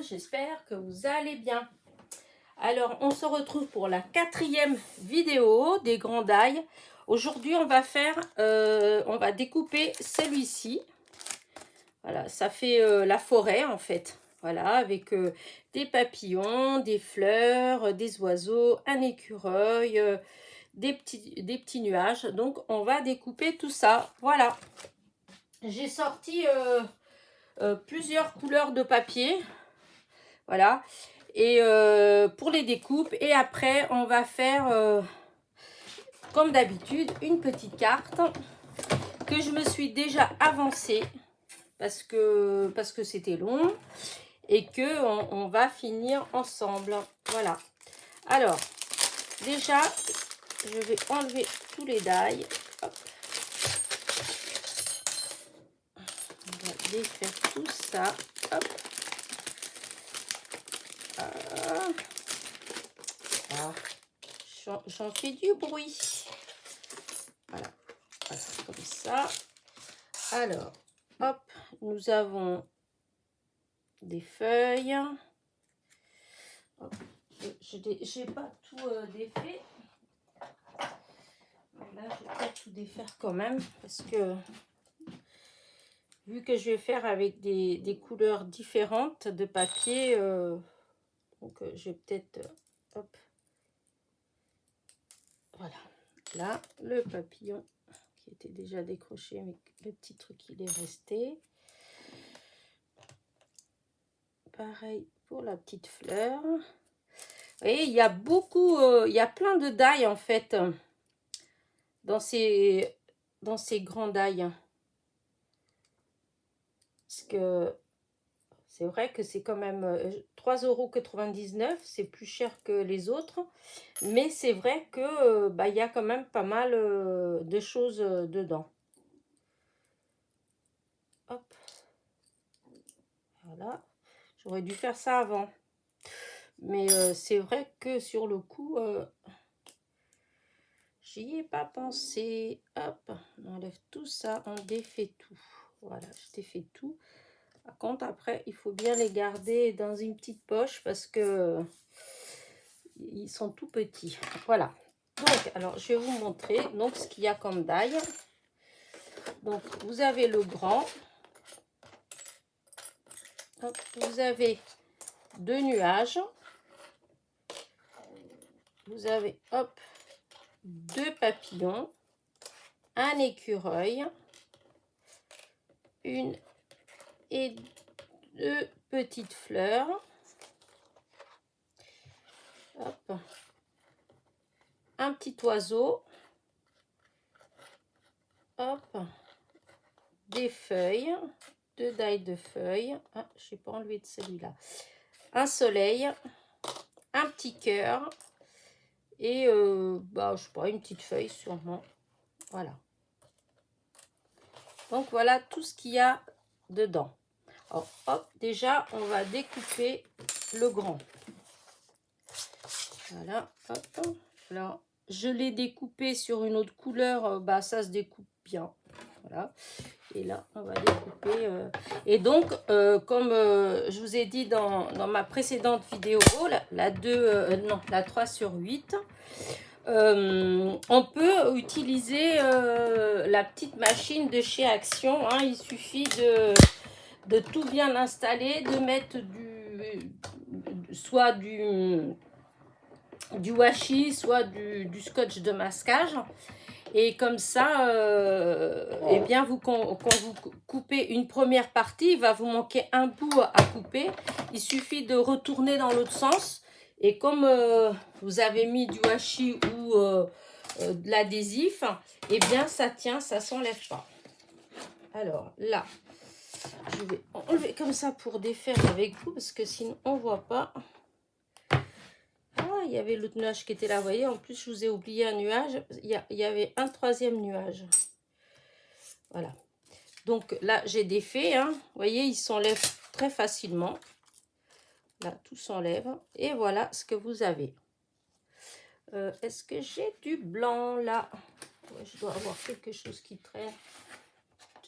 j'espère que vous allez bien. Alors, on se retrouve pour la 4e vidéo des grands die. Aujourd'hui, on va découper celui-ci. Voilà, ça fait la forêt en fait. Voilà, avec des papillons, des fleurs, des oiseaux, un écureuil, des petits nuages. Donc, on va découper tout ça. Voilà. J'ai sorti plusieurs couleurs de papier. Voilà. Et pour les découpes. Et après, on va faire, comme d'habitude, une petite carte que je me suis déjà avancée parce que c'était long et que on va finir ensemble. Voilà. Alors, déjà, je vais enlever tous les die. Hop. On va défaire tout ça. Hop. J'en fais du bruit. Voilà. Voilà, comme ça. Alors, hop, nous avons des feuilles. J'ai pas tout défait. Là, je vais tout défaire quand même parce que vu que je vais faire avec des couleurs différentes de papier, donc je vais peut-être hop. Voilà, là le papillon qui était déjà décroché, mais le petit truc il est resté. Pareil pour la petite fleur. Vous voyez, il y a beaucoup, il y a plein de die en fait dans ces grands die. Parce que c'est vrai que c'est quand même 3,99 €, c'est plus cher que les autres. Mais c'est vrai que il y a quand même pas mal de choses dedans. Hop. Voilà. J'aurais dû faire ça avant. Mais c'est vrai que sur le coup, j'y ai pas pensé. Hop, on enlève tout ça, on défait tout. Voilà, je défais tout. Par contre, après, il faut bien les garder dans une petite poche parce que ils sont tout petits. Voilà. Donc, alors, je vais vous montrer donc ce qu'il y a comme die. Donc, vous avez le grand. Hop, vous avez 2 nuages. Vous avez, hop, 2 papillons, un écureuil, une et 2 petites fleurs. Hop. Un petit oiseau. Hop. Des feuilles. 2 die de feuilles. Ah, je n'ai pas enlevé de celui-là. Un soleil. Un petit cœur. Et je sais pas, une petite feuille sûrement. Voilà. Donc voilà tout ce qu'il y a dedans. Alors, hop, déjà, on va découper le grand. Voilà, hop. Alors, je l'ai découpé sur une autre couleur, ça se découpe bien. Voilà. Et là, on va découper. Et donc, comme je vous ai dit dans ma précédente vidéo, la 3/8, on peut utiliser la petite machine de chez Action. Hein. Il suffit de tout bien installer, de mettre soit du washi, soit du scotch de masquage. Et comme ça, eh bien, quand vous coupez une première partie, il va vous manquer un bout à couper. Il suffit de retourner dans l'autre sens. Et comme vous avez mis du washi ou de l'adhésif, eh bien, ça tient, ça ne s'enlève pas. Alors là, je vais enlever comme ça pour défaire avec vous, parce que sinon, on ne voit pas. Ah, il y avait l'autre nuage qui était là, vous voyez. En plus, je vous ai oublié un nuage. Il y avait un 3e nuage. Voilà. Donc là, j'ai défait. Hein. Vous voyez, il s'enlève très facilement. Là, tout s'enlève. Et voilà ce que vous avez. Est-ce que j'ai du blanc là? Ouais, je dois avoir quelque chose qui traîne.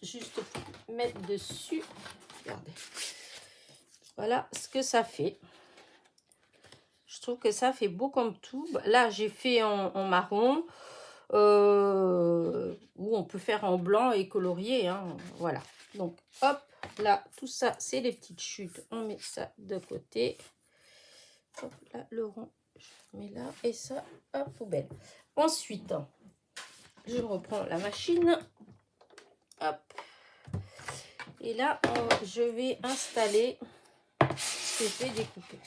Juste pour mettre dessus. Regardez. Voilà ce que ça fait. Je trouve que ça fait beau comme tout. Là, j'ai fait en marron. Ou on peut faire en blanc et colorier. Hein, voilà. Donc, hop, là, tout ça, c'est les petites chutes. On met ça de côté. Hop, là, le rond, je mets là. Et ça, hop, poubelle. Ensuite, je reprends la machine. Hop. Et là, je vais installer ce que je vais découper.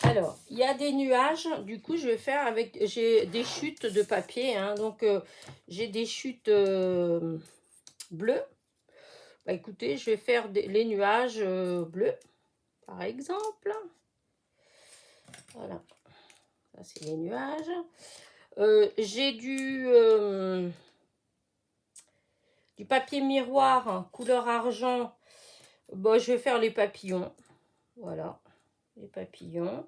Alors, il y a des nuages. Du coup, je vais faire avec... J'ai des chutes de papier. Hein, donc, j'ai des chutes bleues. Bah, écoutez, je vais faire les nuages bleus, par exemple. Voilà. Ça, c'est les nuages. J'ai du papier miroir, hein, couleur argent. Bon, je vais faire les papillons. Voilà, les papillons.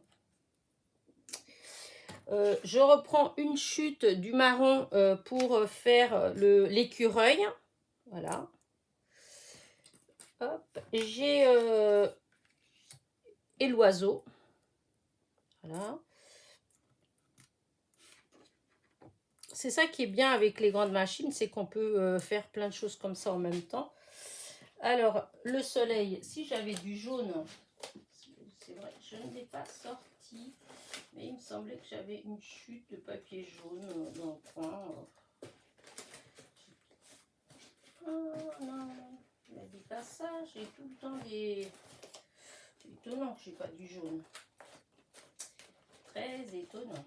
Je reprends une chute du marron pour faire l'écureuil. Voilà. Hop. J'ai et l'oiseau. Voilà. C'est ça qui est bien avec les grandes machines, c'est qu'on peut faire plein de choses comme ça en même temps. Alors, le soleil, si j'avais du jaune, c'est vrai, je ne l'ai pas sorti, mais il me semblait que j'avais une chute de papier jaune dans le coin. Oh non, il a dit pas ça, j'ai tout le temps des... Étonnant que j'ai pas du jaune. Très étonnant.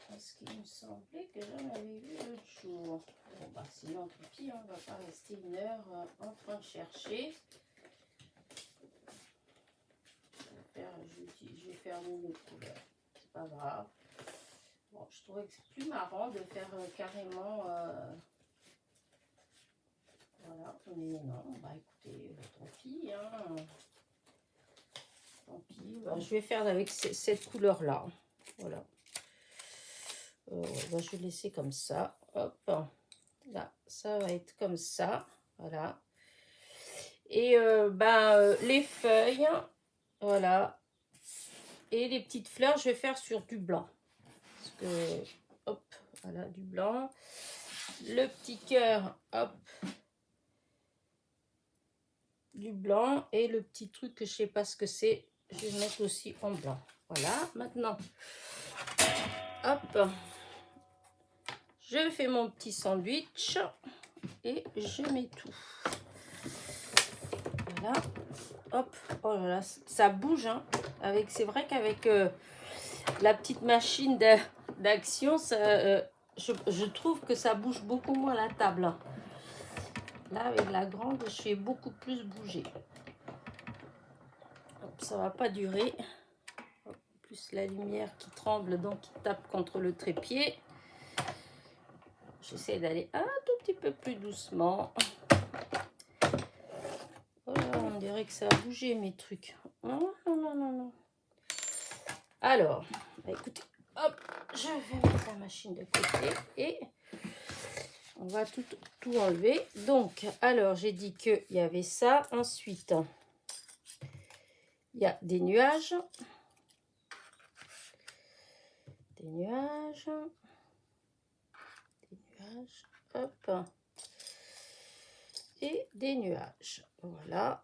Parce qu'il me semblait que j'en avais vu l'autre jour. Bon, bah, sinon, tant pis, on va pas rester une heure en train de chercher. Je vais faire une autre couleur. C'est pas grave. Bon, je trouvais que c'est plus marrant de faire carrément... voilà, mais non, bah écoutez, tant pis. Hein. Tant pis. Bah, je vais faire avec cette couleur-là. Voilà. Bah, je vais laisser comme ça. Hop. Là, ça va être comme ça. Voilà. Et les feuilles, voilà. Et les petites fleurs, je vais faire sur du blanc. Parce que, hop, voilà, du blanc. Le petit cœur, hop. Du blanc. Et le petit truc que je sais pas ce que c'est, je vais mettre aussi en blanc. Voilà, maintenant, hop. Je fais mon petit sandwich. Et je mets tout. Voilà. Hop, oh là là, ça bouge. Hein. C'est vrai qu'avec la petite machine d'action, je trouve que ça bouge beaucoup moins la table. Hein. Là, avec la grande, je fais beaucoup plus bouger. Hop, ça va pas durer. Hop, plus la lumière qui tremble, donc qui tape contre le trépied. J'essaie d'aller un tout petit peu plus doucement. Oh là, on dirait que ça a bougé mes trucs. Non, non, non, non, non. Alors, bah écoutez, hop, je vais mettre la machine de côté et on va tout enlever. Donc, alors, j'ai dit qu'il y avait ça. Ensuite, il y a des nuages. Des nuages. Des nuages. Hop. Et des nuages. Voilà.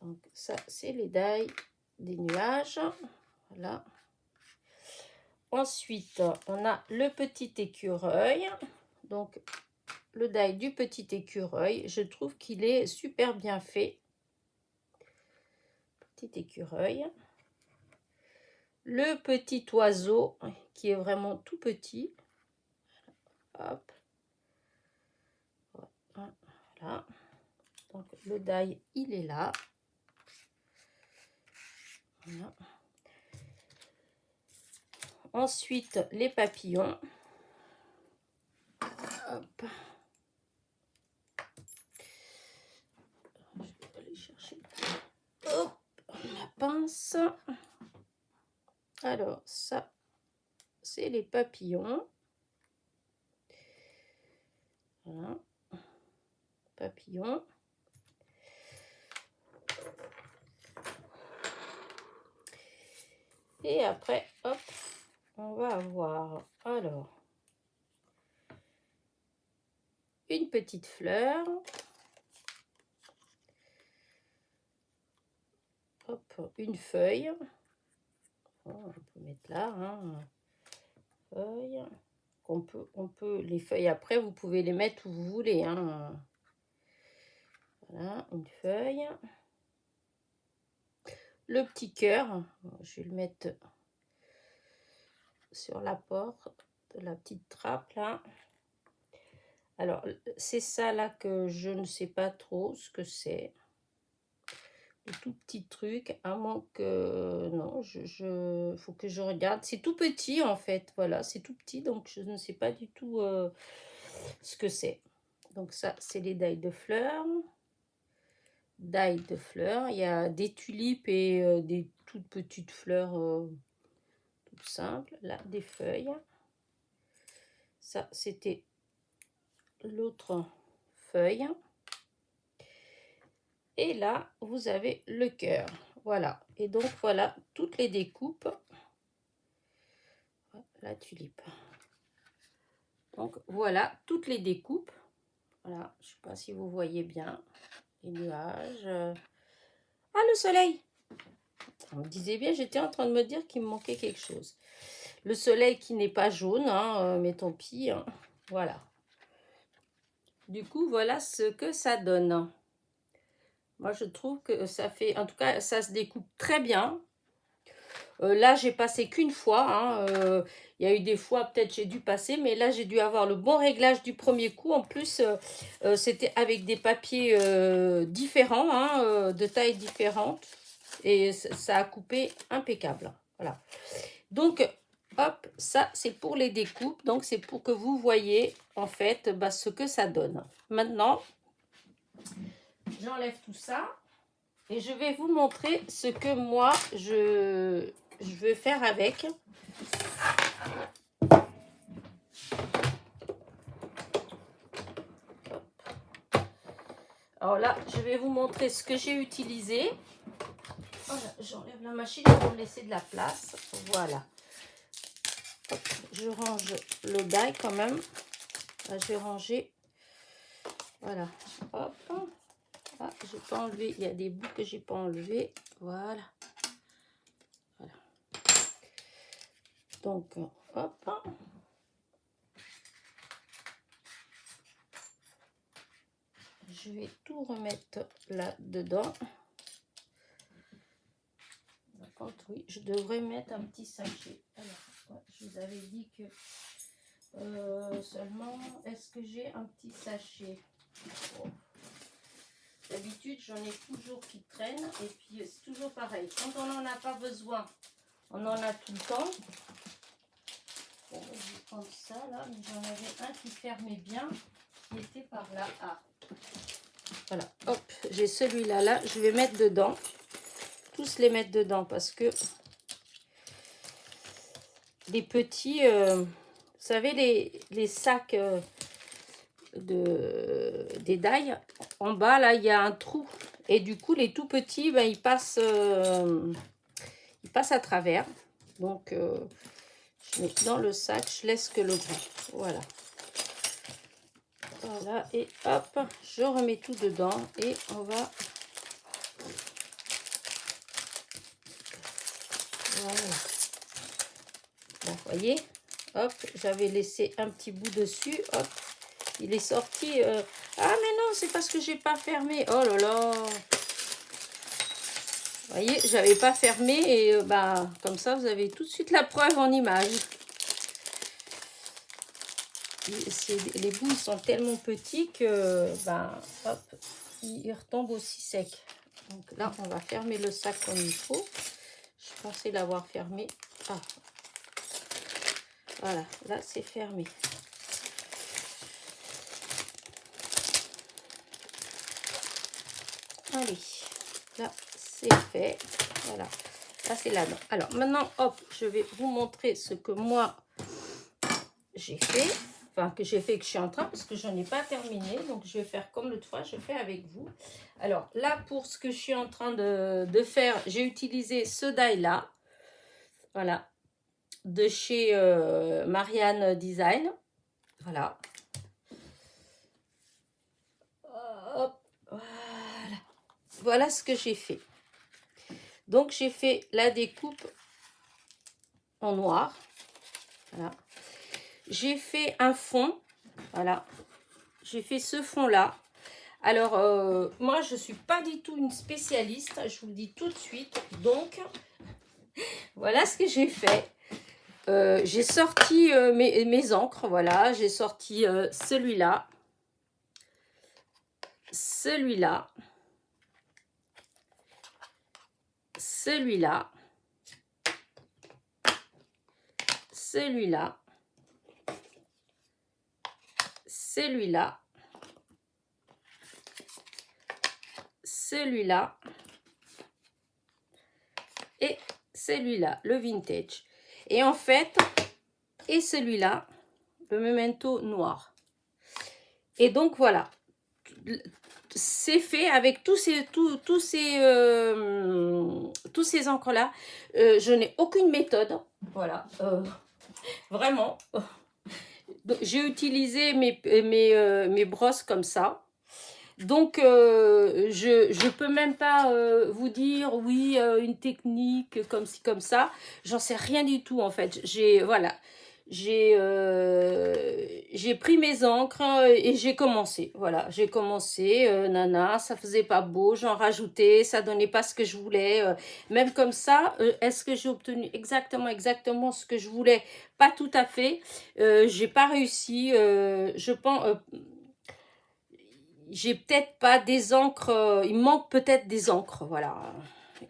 Donc, ça, c'est les dailles des nuages. Voilà. Ensuite, on a le petit écureuil. Donc, le die du petit écureuil. Je trouve qu'il est super bien fait. Petit écureuil. Le petit oiseau qui est vraiment tout petit. Hop. Voilà. Donc, le die, il est là. Voilà. Ensuite, les papillons. Hop. Je vais aller chercher. Hop, la pince. Alors, ça, c'est les papillons. Voilà. papillon. Et après, hop, on va avoir, alors, une petite fleur. Hop, une feuille. Oh, on peut mettre là, hein, feuille. On peut, les feuilles après, vous pouvez les mettre où vous voulez, hein. Voilà, une feuille. Le petit cœur, je vais le mettre sur la porte de la petite trappe là. Alors, c'est ça là que je ne sais pas trop ce que c'est. Le tout petit truc, à moins que... Non, faut que je regarde. C'est tout petit en fait, voilà, c'est tout petit, donc je ne sais pas du tout ce que c'est. Donc ça, c'est les dailles de fleurs. Dailles de fleurs. Il y a des tulipes et des toutes petites fleurs toutes simples. Là, des feuilles. Ça, c'était l'autre feuille. Et là, vous avez le cœur. Voilà. Et donc, voilà toutes les découpes. La tulipe. Donc, voilà toutes les découpes. Voilà. Je ne sais pas si vous voyez bien. Les nuages. Ah, le soleil! On me disait bien, j'étais en train de me dire qu'il me manquait quelque chose. Le soleil qui n'est pas jaune, hein, mais tant pis. Hein. Voilà. Du coup, voilà ce que ça donne. Moi, je trouve que ça fait... En tout cas, ça se découpe très bien. Là, j'ai passé qu'une fois. Hein. Il y a eu des fois, peut-être j'ai dû passer. Mais là, j'ai dû avoir le bon réglage du premier coup. En plus, c'était avec des papiers différents, hein, de tailles différentes. Et ça a coupé impeccable. Voilà. Donc, hop, ça, c'est pour les découpes. Donc, c'est pour que vous voyez, en fait, bah, ce que ça donne. Maintenant, j'enlève tout ça. Et je vais vous montrer ce que moi, je veux faire avec. Alors là, je vais vous montrer ce que j'ai utilisé. Voilà, j'enlève la machine pour me laisser de la place. Voilà. Hop, je range le die quand même. Là, je vais ranger. Voilà. Hop. Ah, j'ai pas enlevé. Il y a des bouts que j'ai pas enlevé. Voilà. Voilà. Donc, hop. Je vais tout remettre là-dedans. Par contre, oui, je devrais mettre un petit sachet. Alors, ouais, je vous avais dit que seulement, est-ce que j'ai un petit sachet? Bon. D'habitude, j'en ai toujours qui traînent. Et puis, c'est toujours pareil. Quand on n'en a pas besoin, on en a tout le temps. Bon, je vais prendre ça là. Mais j'en avais un qui fermait bien, qui était par là. Ah. Voilà, hop, j'ai celui-là, là, je vais mettre dedans, tous les mettre dedans parce que les petits, vous savez, les sacs des dailles, en bas, là, il y a un trou et du coup, les tout petits, ben, ils passent à travers. Donc, je mets dans le sac, je laisse que le grand, voilà. Voilà, et hop, je remets tout dedans et on va... Voilà. Bon, voyez, hop, j'avais laissé un petit bout dessus, hop, il est sorti. Ah, mais non, c'est parce que j'ai pas fermé. Oh là là. Vous voyez, j'avais pas fermé et bah, comme ça, vous avez tout de suite la preuve en image. Les bouts ils sont tellement petits que ben hop, ils retombent aussi secs. Donc là on va fermer le sac comme il faut. Je pensais l'avoir fermé. Ah. Voilà, là c'est fermé. Allez, là c'est fait. Voilà, là c'est là-dedans. Alors maintenant hop, je vais vous montrer ce que moi j'ai fait. enfin que j'ai fait, que je suis en train, parce que je n'en ai pas terminé, donc je vais faire comme l'autre fois, je fais avec vous. Alors là, pour ce que je suis en train de faire, j'ai utilisé ce die là, voilà, de chez Marianne Design, voilà. Hop, voilà. Voilà ce que j'ai fait. Donc j'ai fait la découpe en noir, voilà. J'ai fait un fond, voilà. J'ai fait ce fond là. Alors moi je suis pas du tout une spécialiste, je vous le dis tout de suite. Donc voilà ce que j'ai fait. J'ai sorti mes encres, voilà. J'ai sorti celui-là, celui-là, celui-là, celui-là, celui-là, celui-là et celui-là, le vintage. Et en fait, et celui-là, le memento noir. Et donc voilà, c'est fait avec tous ces encres là. Je n'ai aucune méthode, voilà, vraiment. J'ai utilisé mes brosses comme ça. Donc je peux même pas vous dire oui une technique comme ci comme ça, j'en sais rien du tout en fait. Voilà, j'ai pris mes encres et j'ai commencé, voilà, j'ai commencé, nana, ça faisait pas beau, j'en rajoutais, ça donnait pas ce que je voulais, même comme ça, est-ce que j'ai obtenu exactement ce que je voulais? Pas tout à fait, j'ai pas réussi, je pense, j'ai peut-être pas des encres, il manque peut-être des encres, voilà,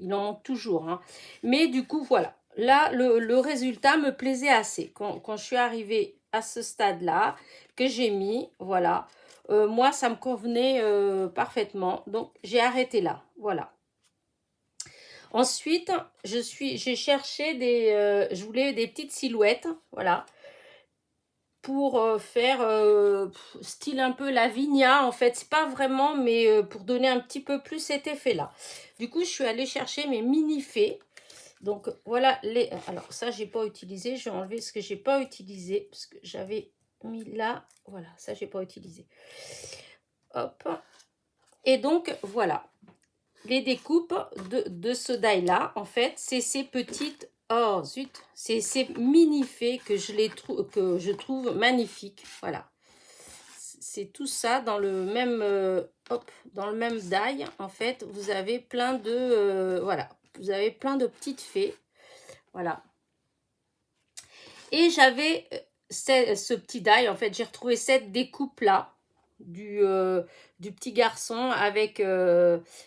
il en manque toujours, hein. Mais du coup voilà, là le résultat me plaisait assez quand je suis arrivée à ce stade là que j'ai mis, voilà, moi ça me convenait parfaitement, donc j'ai arrêté là, voilà. Ensuite j'ai cherché je voulais des petites silhouettes, voilà, pour faire style un peu Lavinia, en fait, c'est pas vraiment, mais pour donner un petit peu plus cet effet là. Du coup je suis allée chercher mes mini fées, donc voilà alors ça j'ai pas utilisé, je vais enlever ce que j'ai pas utilisé parce que j'avais mis là, voilà, ça j'ai pas utilisé, hop. Et donc voilà les découpes de ce die là, en fait c'est ces petites, oh zut, c'est ces mini fées que je trouve magnifiques, voilà. C'est tout ça dans le même hop, dans le même die, en fait vous avez plein de voilà, vous avez plein de petites fées, voilà. Et j'avais ce petit die, en fait j'ai retrouvé cette découpe là du petit garçon avec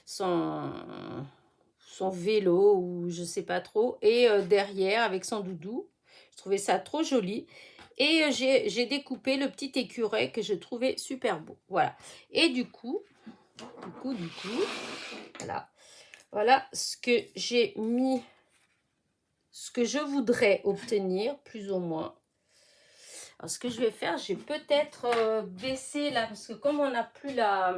son vélo ou je sais pas trop, et derrière avec son doudou. Je trouvais ça trop joli. Et j'ai découpé le petit écureuil que je trouvais super beau. Voilà. Et du coup, voilà. Voilà ce que j'ai mis, ce que je voudrais obtenir, plus ou moins. Alors, ce que je vais faire, j'ai peut-être baissé là, parce que comme on n'a plus la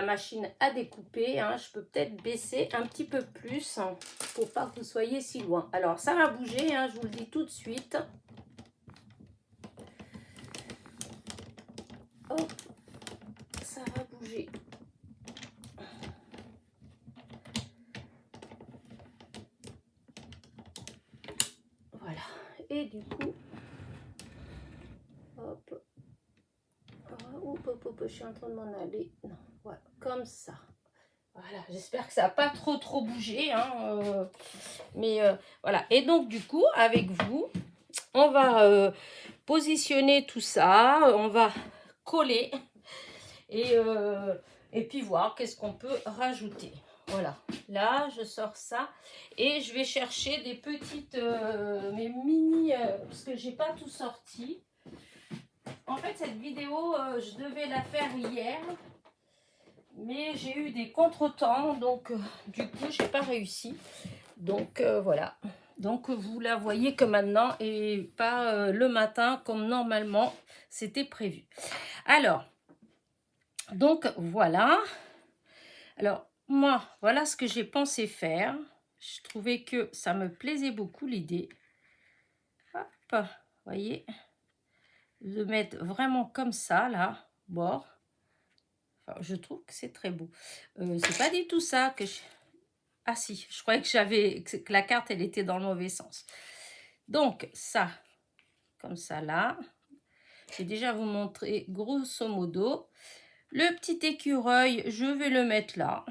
machine à découper, hein, je peux peut-être baisser un petit peu plus, hein, pour pas que vous soyez si loin. Alors, ça va bouger, hein, je vous le dis tout de suite. Hop, ça va bouger. Voilà. Et du coup, hop, je suis en train de m'en aller. Non, voilà, comme ça. Voilà, j'espère que ça n'a pas trop bougé, hein, mais voilà. Et donc, du coup, avec vous, on va positionner tout ça, on va coller et puis voir qu'est-ce qu'on peut rajouter. Voilà, là je sors ça et je vais chercher des petites, mes mini, parce que j'ai pas tout sorti. En fait cette vidéo, je devais la faire hier, mais j'ai eu des contretemps, donc du coup j'ai pas réussi. Donc voilà, Donc, vous la voyez que maintenant et pas le matin comme normalement c'était prévu. Alors, donc voilà. Alors, moi, voilà ce que j'ai pensé faire. Je trouvais que ça me plaisait beaucoup l'idée. Hop, vous voyez, de mettre vraiment comme ça, là, bord. Enfin, je trouve que c'est très beau. C'est pas du tout ça que je... Ah si, je croyais que la carte, elle était dans le mauvais sens. Donc, ça, comme ça, là. Je vais déjà vous montrer grosso modo. Le petit écureuil, je vais le mettre là.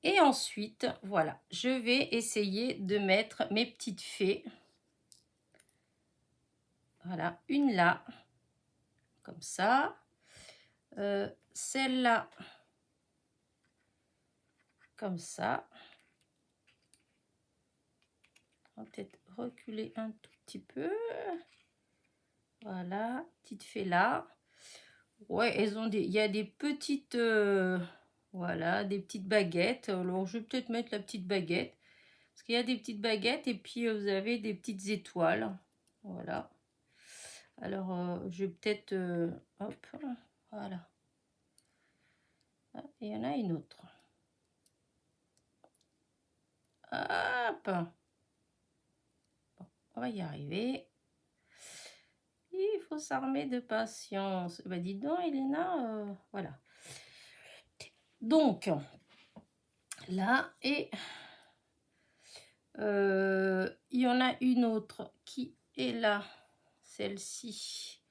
Et ensuite, voilà, je vais essayer de mettre mes petites fées. Voilà, une là, comme ça. Celle-là, comme ça. On va peut-être reculer un tout petit peu. Voilà, petite fée là. Ouais, elles ont il y a des petites... voilà, des petites baguettes. Alors, je vais peut-être mettre la petite baguette. Parce qu'il y a des petites baguettes et puis vous avez des petites étoiles. Voilà. Alors, je vais peut-être... hop, voilà. Ah, et il y en a une autre. Hop. Bon, on va y arriver. Il faut s'armer de patience. Bah dis donc, Elena, voilà. Donc, là, et il y en a une autre qui est là, celle-ci.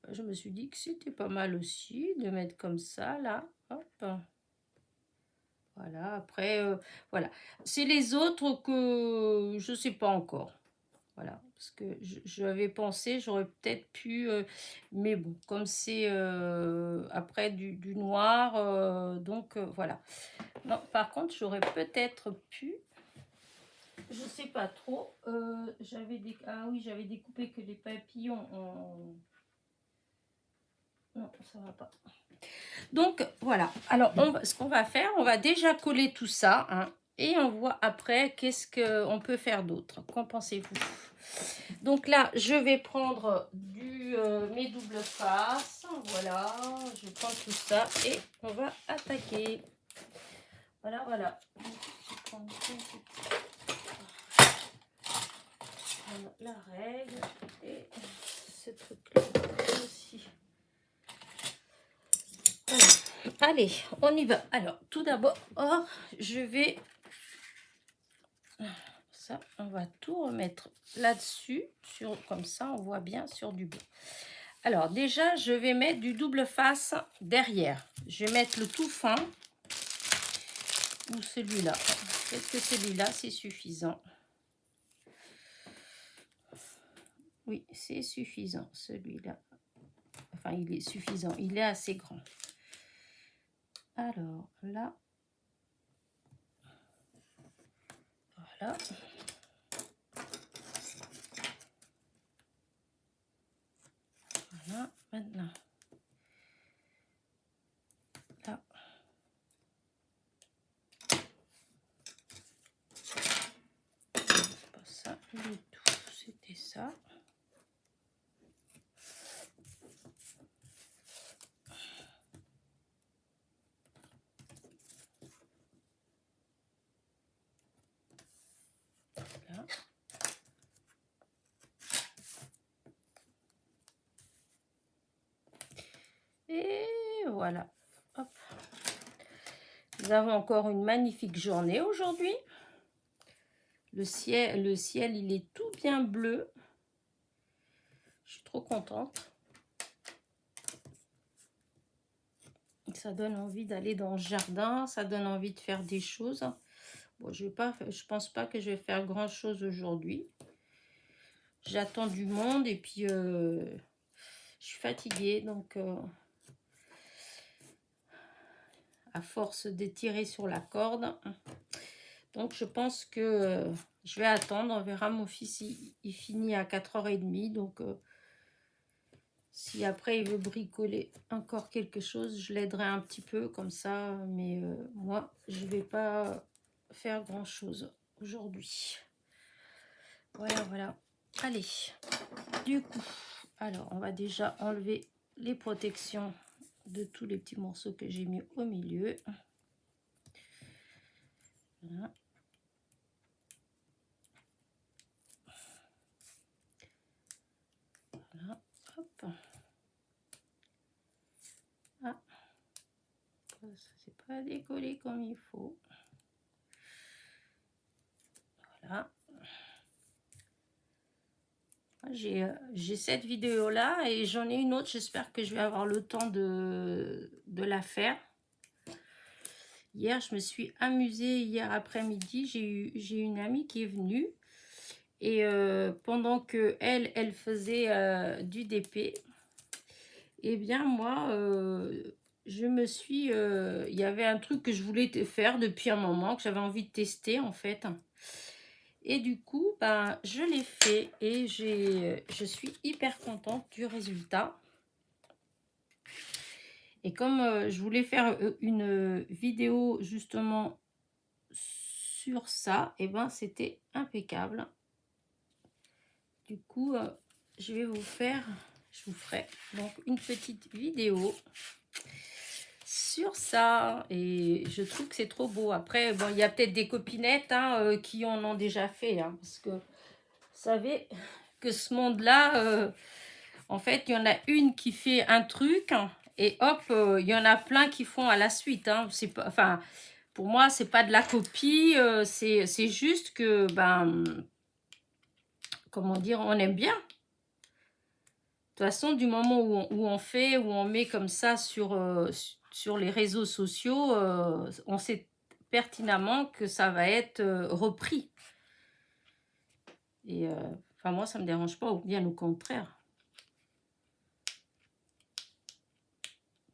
Je me suis dit que c'était pas mal aussi de mettre comme ça, là. Hop. Voilà, après, voilà. C'est les autres que je sais pas encore. Voilà, parce que j'avais pensé, j'aurais peut-être pu, mais bon, comme c'est après du noir, donc voilà. Non, par contre, j'aurais peut-être pu, je sais pas trop, ah oui, j'avais découpé que les papillons non, ça va pas. Donc voilà, alors ce qu'on va faire, on va déjà coller tout ça, hein, et on voit après qu'est-ce qu'on peut faire d'autre. Qu'en pensez-vous? Donc là, je vais prendre mes doubles faces. Voilà, je prends tout ça et on va attaquer. Voilà, voilà. La règle et ce truc-là aussi. Voilà. Allez, on y va. Alors, tout d'abord, je vais... Ça, on va tout remettre là-dessus, comme ça, on voit bien sur du blanc. Alors, déjà, je vais mettre du double face derrière. Je vais mettre le tout fin ou celui-là. Peut-être que celui-là, c'est suffisant. Oui, c'est suffisant, celui-là. Enfin, il est suffisant. Il est assez grand. Alors, là. Voilà. Voilà, maintenant. Là. C'est pas ça du tout. C'était ça. Là. Et voilà. Hop. Nous avons encore une magnifique journée aujourd'hui. Le ciel, il est tout bien bleu. Je suis trop contente. Ça donne envie d'aller dans le jardin. Ça donne envie de faire des choses. Bon, je pense pas que je vais faire grand chose aujourd'hui. J'attends du monde et puis je suis fatiguée. Donc, à force d'étirer sur la corde. Donc, je pense que je vais attendre. On verra, mon fils, il finit à 4h30. Donc, si après, il veut bricoler encore quelque chose, je l'aiderai un petit peu comme ça. Mais moi, je ne vais pas faire grand-chose aujourd'hui. Voilà, voilà. Allez, du coup, alors on va déjà enlever les protections de tous les petits morceaux que j'ai mis au milieu. Voilà. Voilà, hop. Ah, c'est pas décollé comme il faut. Voilà. J'ai cette vidéo là et j'en ai une autre, j'espère que je vais avoir le temps de la faire. Hier je me suis amusée, hier après-midi j'ai eu une amie qui est venue et pendant que elle faisait du DP, et bien moi je me suis il y avait un truc que je voulais faire depuis un moment, que j'avais envie de tester en fait. Et du coup, ben, je l'ai fait et je suis hyper contente du résultat. Et comme je voulais faire une vidéo justement sur ça, et ben c'était impeccable. Du coup, je vous ferai donc une petite vidéo sur ça. Et je trouve que c'est trop beau. Après, bon, il y a peut-être des copinettes hein, qui en ont déjà fait. Hein, parce que, vous savez que ce monde-là... en fait, il y en a une qui fait un truc et hop, il y en a plein qui font à la suite. Hein. C'est pas, enfin, pour moi, c'est pas de la copie, c'est juste que, ben, comment dire, on aime bien. De toute façon, du moment où on fait, où on met comme ça sur les réseaux sociaux, on sait pertinemment que ça va être repris. Et enfin, moi, ça me dérange pas, ou bien au contraire.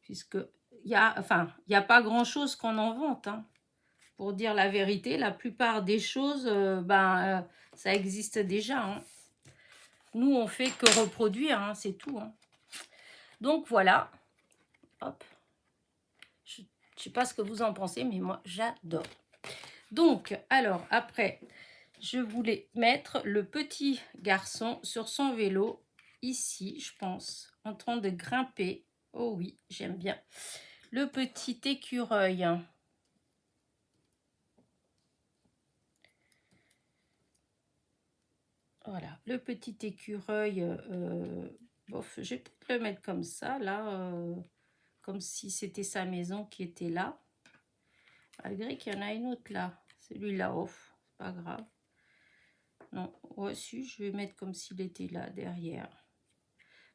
Puisque il y a pas grand chose qu'on invente. Hein. Pour dire la vérité, la plupart des choses, ça existe déjà. Hein. Nous, on fait que reproduire, hein, c'est tout. Hein. Donc voilà. Hop. Je ne sais pas ce que vous en pensez, mais moi, j'adore. Donc, alors, après, je voulais mettre le petit garçon sur son vélo, ici, je pense, en train de grimper. Oh oui, j'aime bien. Le petit écureuil. Voilà, le petit écureuil, bof, je vais peut-être le mettre comme ça, là, comme si c'était sa maison qui était là. Malgré qu'il y en a une autre là, celui-là, off, c'est pas grave. Non, ouais, si, je vais mettre comme s'il était là, derrière.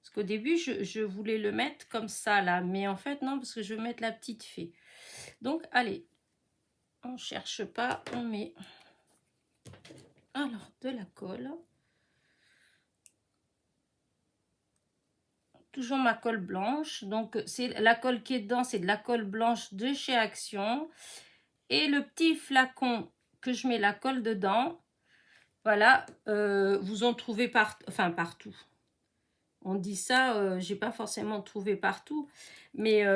Parce qu'au début, je voulais le mettre comme ça, là, mais en fait, non, parce que je veux mettre la petite fée. Donc, allez, on cherche pas, on met, alors, de la colle. Toujours ma colle blanche, donc c'est la colle qui est dedans, c'est de la colle blanche de chez Action, et le petit flacon que je mets la colle dedans, voilà, vous en trouvez partout. On dit ça, j'ai pas forcément trouvé partout, mais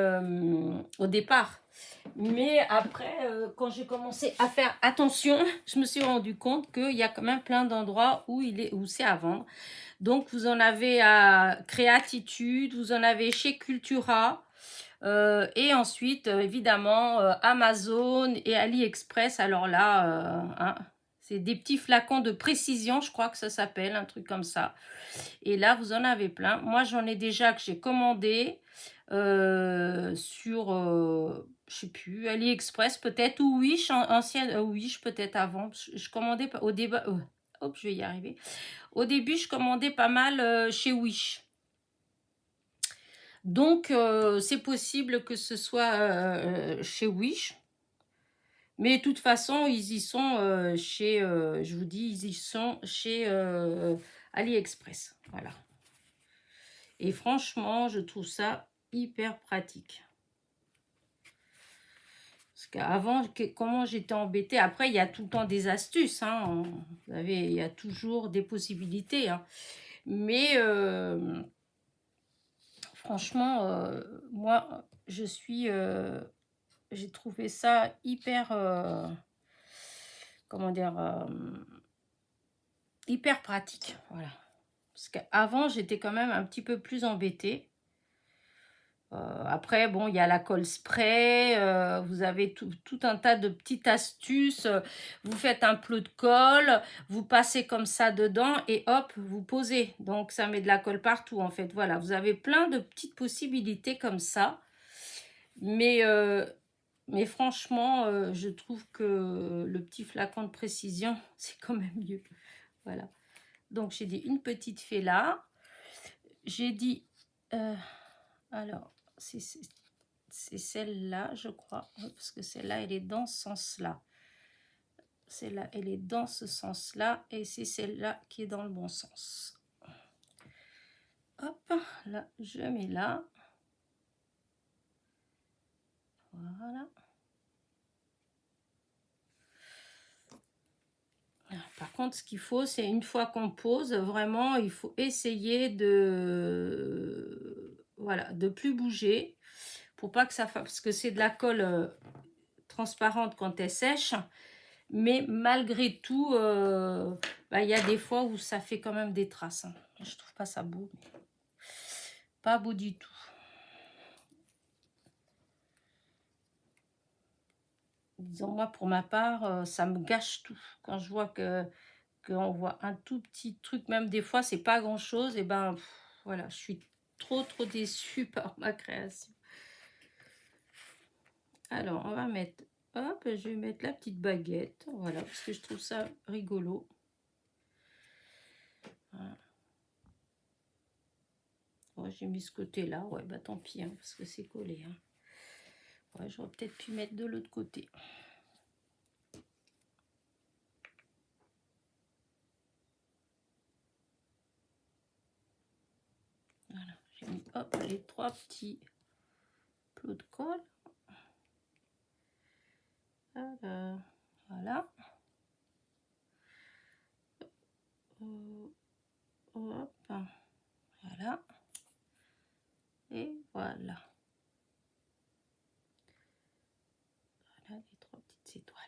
au départ. Mais après, quand j'ai commencé à faire attention, je me suis rendu compte qu'il y a quand même plein d'endroits où c'est à vendre. Donc, vous en avez à Créatitude, vous en avez chez Cultura. Et ensuite, évidemment, Amazon et AliExpress. Alors là, hein, c'est des petits flacons de précision, je crois que ça s'appelle, un truc comme ça. Et là, vous en avez plein. Moi, j'en ai déjà que j'ai commandé sur, je sais plus, AliExpress peut-être, ou Wish, ancienne, Wish peut-être avant. Je commandais au début, hop, je vais y arriver. Au début, je commandais pas mal chez Wish. Donc, c'est possible que ce soit chez Wish. Mais de toute façon, ils y sont chez, je vous dis, ils y sont chez AliExpress. Voilà. Et franchement, je trouve ça hyper pratique. Parce qu'avant, comment j'étais embêtée. Après, il y a tout le temps des astuces. Hein. Vous savez, il y a toujours des possibilités. Hein. Mais franchement, moi, j'ai trouvé ça hyper, comment dire, hyper pratique, voilà. Parce qu'avant, j'étais quand même un petit peu plus embêtée. Après, bon, il y a la colle spray, vous avez tout un tas de petites astuces. Vous faites un plot de colle, vous passez comme ça dedans et hop, vous posez. Donc, ça met de la colle partout, en fait. Voilà, vous avez plein de petites possibilités comme ça. Mais franchement, je trouve que le petit flacon de précision, c'est quand même mieux. Voilà. Donc, j'ai dit une petite fée là. J'ai dit... alors, c'est celle-là, je crois. Oui, parce que celle-là, elle est dans ce sens-là. Celle-là, elle est dans ce sens-là. Et c'est celle-là qui est dans le bon sens. Hop, là, je mets là. Voilà. Par contre, ce qu'il faut, c'est une fois qu'on pose, vraiment, il faut essayer de... Voilà, de plus bouger. Pour pas que ça fasse... Parce que c'est de la colle transparente quand elle sèche. Mais malgré tout, bah, y a des fois où ça fait quand même des traces. Hein. Je trouve pas ça beau. Pas beau du tout. Disons, moi, pour ma part, ça me gâche tout. Quand je vois qu'on voit un tout petit truc, même des fois, c'est pas grand-chose, et ben, voilà, je suis trop déçue par ma création. Alors, on va mettre... Hop, je vais mettre la petite baguette. Voilà, parce que je trouve ça rigolo. Voilà. Ouais, j'ai mis ce côté-là. Ouais, bah tant pis, hein, parce que c'est collé. Hein. Ouais, j'aurais peut-être pu mettre de l'autre côté. Voilà, j'ai mis hop, les 3 petits plots de colle. Alors, voilà. Hop, voilà. Et voilà. Voilà les 3 petites étoiles.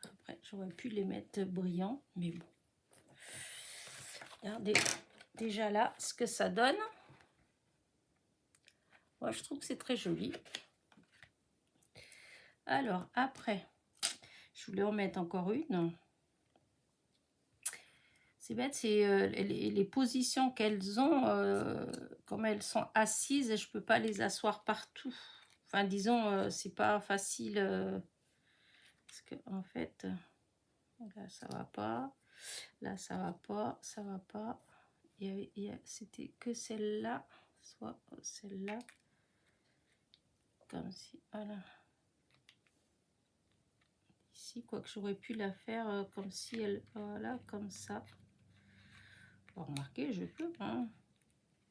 Après, j'aurais pu les mettre brillants, mais bon. Regardez déjà là ce que ça donne. Moi, je trouve que c'est très joli. Alors, après, je voulais en mettre encore une. C'est bête, c'est les positions qu'elles ont, comme elles sont assises, je peux pas les asseoir partout. Enfin, disons, c'est pas facile. Parce que, en fait, là, ça va pas. Là, ça va pas. Ça va pas. C'était que celle-là, soit celle-là. Comme si, voilà. Ici, quoique j'aurais pu la faire comme si elle, voilà, comme ça. Bon, remarquez, je peux, hein.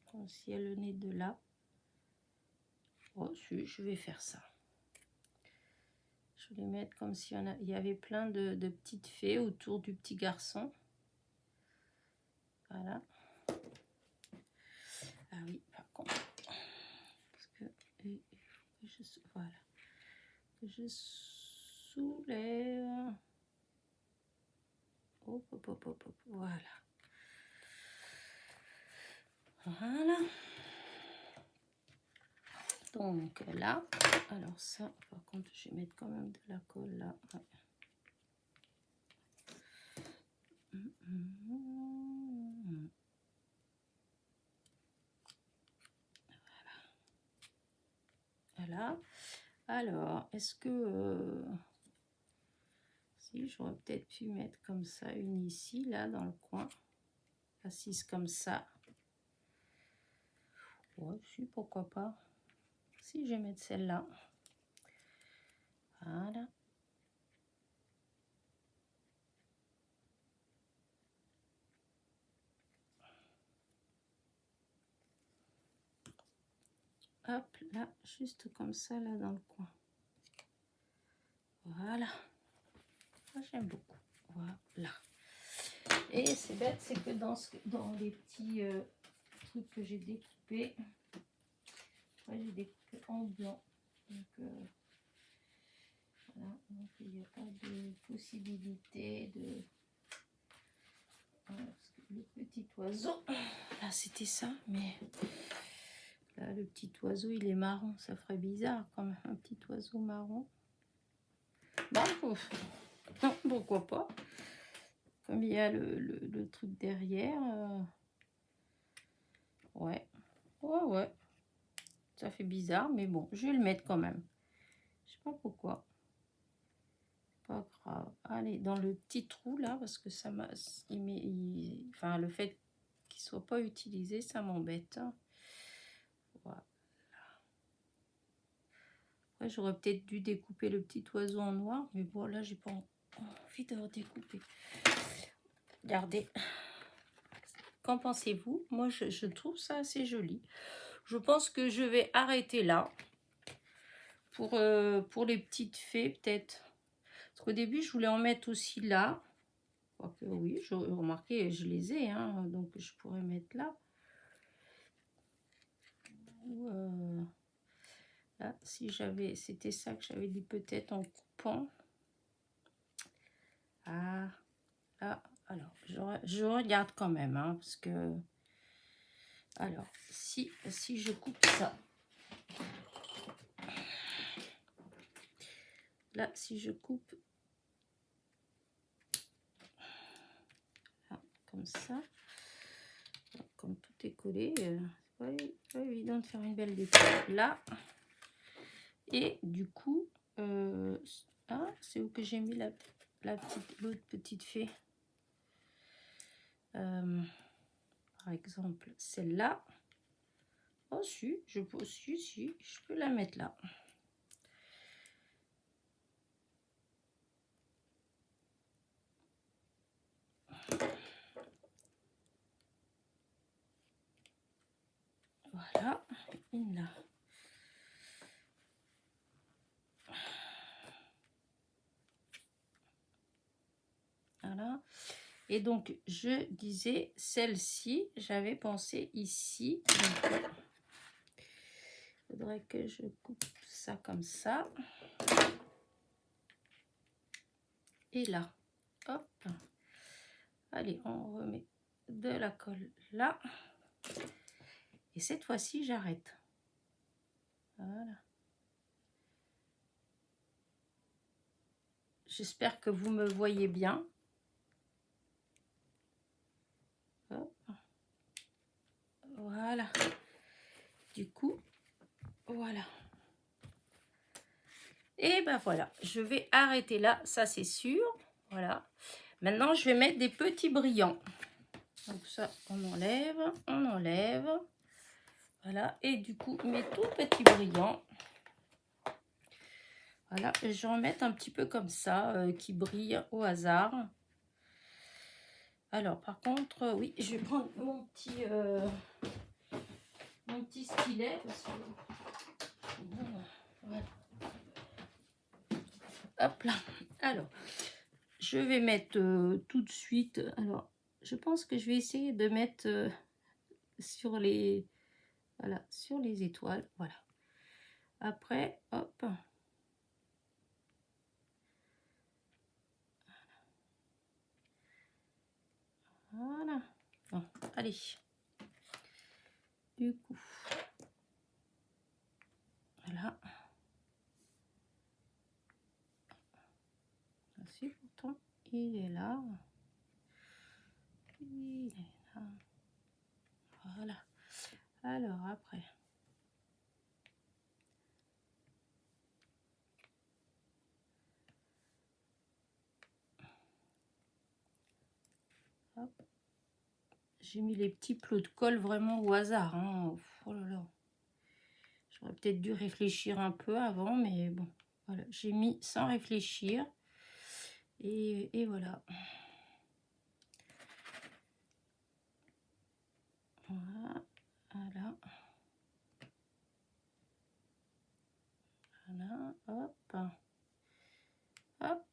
Comme si elle venait de là. Oh, si, je vais faire ça. Je vais les mettre comme si il y avait plein de petites fées autour du petit garçon. Voilà. Ah oui, par contre. Parce que voilà. Que je soulève. Hop, hop, hop, hop, hop. Voilà. Voilà. Donc là, alors ça, par contre, je vais mettre quand même de la colle là. Ouais. Voilà. Alors, est-ce que... si, j'aurais peut-être pu mettre comme ça, une ici, là, dans le coin. Assise comme ça. Ouais, si, pourquoi pas. Si, je vais mettre celle-là. Voilà. Hop, là, juste comme ça, là, dans le coin. Voilà. J'aime beaucoup. Voilà. Et c'est bête, c'est que dans les petits trucs que j'ai découpés, j'ai découpé en blanc. Donc, voilà. Donc, il n'y a pas de possibilité de... Le petit oiseau, là c'était ça, mais là le petit oiseau il est marron, ça ferait bizarre comme un petit oiseau marron. Bon, non, pourquoi pas, comme il y a le truc derrière, ouais, ouais, ça fait bizarre, mais bon, je vais le mettre quand même, je sais pas pourquoi. Pas grave. Allez, dans le petit trou là, parce que ça m'a... Enfin, le fait qu'il soit pas utilisé, ça m'embête. Voilà. Après, j'aurais peut-être dû découper le petit oiseau en noir, mais bon, là, j'ai pas envie de redécouper. Regardez. Qu'en pensez-vous? Moi, je trouve ça assez joli. Je pense que je vais arrêter là. Pour les petites fées, peut-être. Parce qu'au début, je voulais en mettre aussi là. Quoique, oui, je remarqué, je les ai, hein, donc je pourrais mettre là. Ou là, si j'avais, c'était ça que j'avais dit peut-être en coupant. Ah, là, alors, je regarde quand même, hein, parce que, alors, si je coupe ça, là, si je coupe, là, comme ça, comme tout est collé, c'est pas évident de faire une belle découpe là. Et du coup, ah, c'est où que j'ai mis l'autre petite fée. Par exemple, celle-là. Oh, si, je peux la mettre là. Voilà, une là. Voilà. Et donc, je disais, celle-ci, j'avais pensé ici. Il faudrait que je coupe ça comme ça. Et là, hop. Allez, on remet de la colle là. Et cette fois-ci, j'arrête. Voilà. J'espère que vous me voyez bien. Hop. Voilà. Du coup, voilà. Et ben voilà, je vais arrêter là, ça c'est sûr. Voilà. Maintenant, je vais mettre des petits brillants. Donc ça, on enlève. Voilà. Et du coup, mes tout petits brillants. Voilà. Je vais en mettre un petit peu comme ça, qui brille au hasard. Alors, par contre, oui, je vais prendre mon petit stylet. Parce que... Voilà. Hop là. Alors, je vais mettre tout de suite. Alors, je pense que je vais essayer de mettre sur les... Voilà, sur les étoiles. Voilà. Après, hop. Voilà. Bon, allez. Du coup, voilà. Si pourtant, il est là. Il est là. Voilà. Alors, après. J'ai mis les petits plots de colle vraiment au hasard. Hein. Oh là là. J'aurais peut-être dû réfléchir un peu avant, mais bon. Voilà, j'ai mis sans réfléchir. Et voilà. Voilà. Voilà. Voilà. Hop. Hop.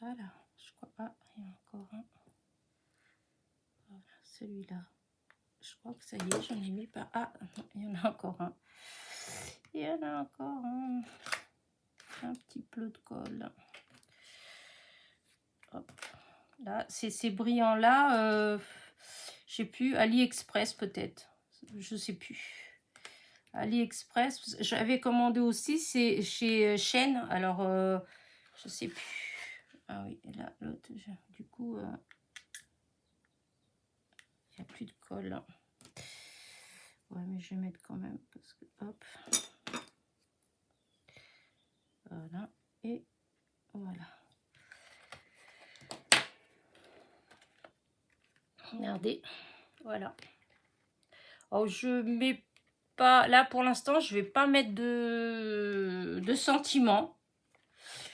Voilà. Je crois. Ah, il y a encore un. Voilà, celui-là. Je crois que ça y est, j'en ai mis pas. Ah, non, il y en a encore un. Il y en a encore un. un petit peu de colle. Hop. Là, ces brillants-là, je sais plus, AliExpress peut-être. Je sais plus. AliExpress, j'avais commandé aussi, c'est chez Shein, alors je sais plus. Ah oui, et là, l'autre, du coup, il n'y a plus de colle. Ouais, mais je vais mettre quand même, parce que, hop. Voilà, et voilà. Regardez, voilà. Alors, je mets pas, là pour l'instant, je vais pas mettre de sentiments.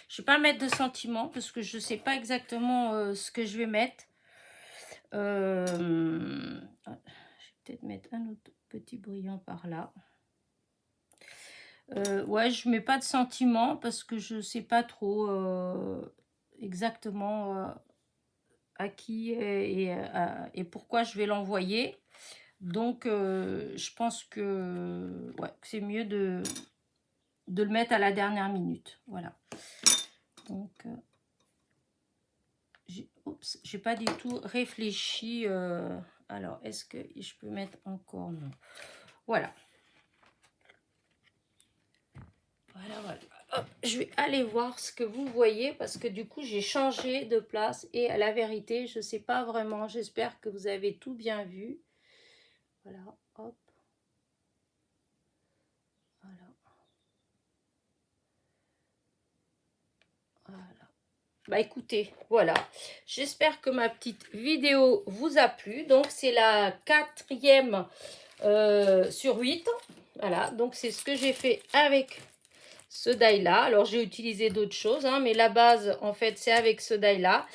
Je vais pas mettre de sentiments parce que je sais pas exactement ce que je vais mettre. Je vais peut-être mettre un autre petit brillant par là. Ouais, je mets pas de sentiments parce que je sais pas trop exactement à qui et pourquoi je vais l'envoyer. Donc, je pense que, ouais, c'est mieux de le mettre à la dernière minute. Voilà. Donc, j'ai pas du tout réfléchi. Alors, est-ce que je peux mettre encore? Non. Voilà. Voilà, voilà. Hop, je vais aller voir ce que vous voyez parce que du coup, j'ai changé de place et à la vérité, je ne sais pas vraiment. J'espère que vous avez tout bien vu. Voilà, hop. Voilà. Voilà. Bah écoutez, voilà. J'espère que ma petite vidéo vous a plu. Donc, c'est la 4e sur 8. Voilà, donc c'est ce que j'ai fait avec ce die là. Alors j'ai utilisé d'autres choses, hein, mais la base en fait c'est avec ce die là.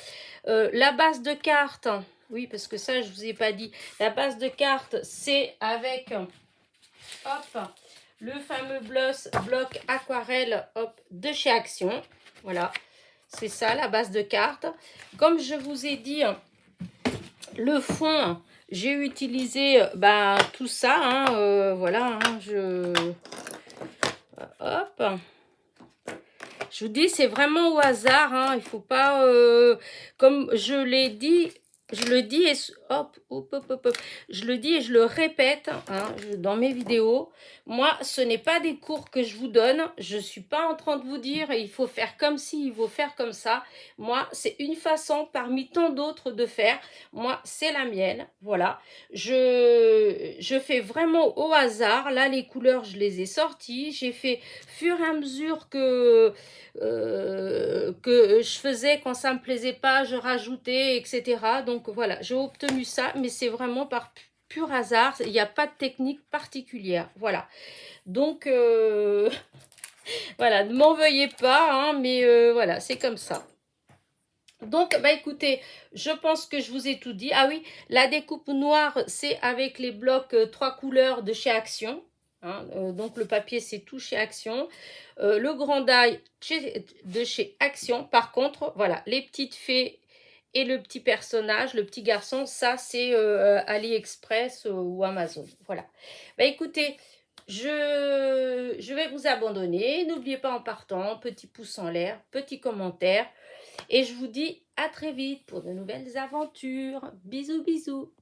La base de carte, oui parce que ça je vous ai pas dit. La base de carte c'est avec hop le fameux bloc aquarelle hop de chez Action. Voilà, c'est ça la base de carte. Comme je vous ai dit, le fond j'ai utilisé tout ça. Hein, voilà, hein, hop. Je vous dis, c'est vraiment au hasard, hein. Il faut pas, comme je l'ai dit, je le dis et hop, hop, hop, hop, hop. Je le dis et je le répète hein, dans mes vidéos. Moi, ce n'est pas des cours que je vous donne. Je suis pas en train de vous dire il faut faire comme ci, il faut faire comme ça. Moi, c'est une façon parmi tant d'autres de faire. Moi, c'est la mienne. Voilà. Je fais vraiment au hasard. Là, les couleurs, je les ai sorties. J'ai fait fur et à mesure que je faisais quand ça me plaisait pas, je rajoutais, etc. Donc voilà, j'ai obtenu ça, mais c'est vraiment par pur hasard. Il n'y a pas de technique particulière. Voilà. Donc voilà, ne m'en veuillez pas, hein, mais voilà, c'est comme ça. Donc, bah écoutez, je pense que je vous ai tout dit. Ah oui, la découpe noire, c'est avec les blocs 3 couleurs de chez Action. Hein, donc, le papier, c'est tout chez Action. Le grand die de chez Action. Par contre, voilà, les petites fées et le petit personnage, le petit garçon, ça, c'est AliExpress ou Amazon. Voilà. Bah écoutez, je vais vous abandonner. N'oubliez pas en partant, petit pouce en l'air, petit commentaire. Et je vous dis à très vite pour de nouvelles aventures. Bisous, bisous.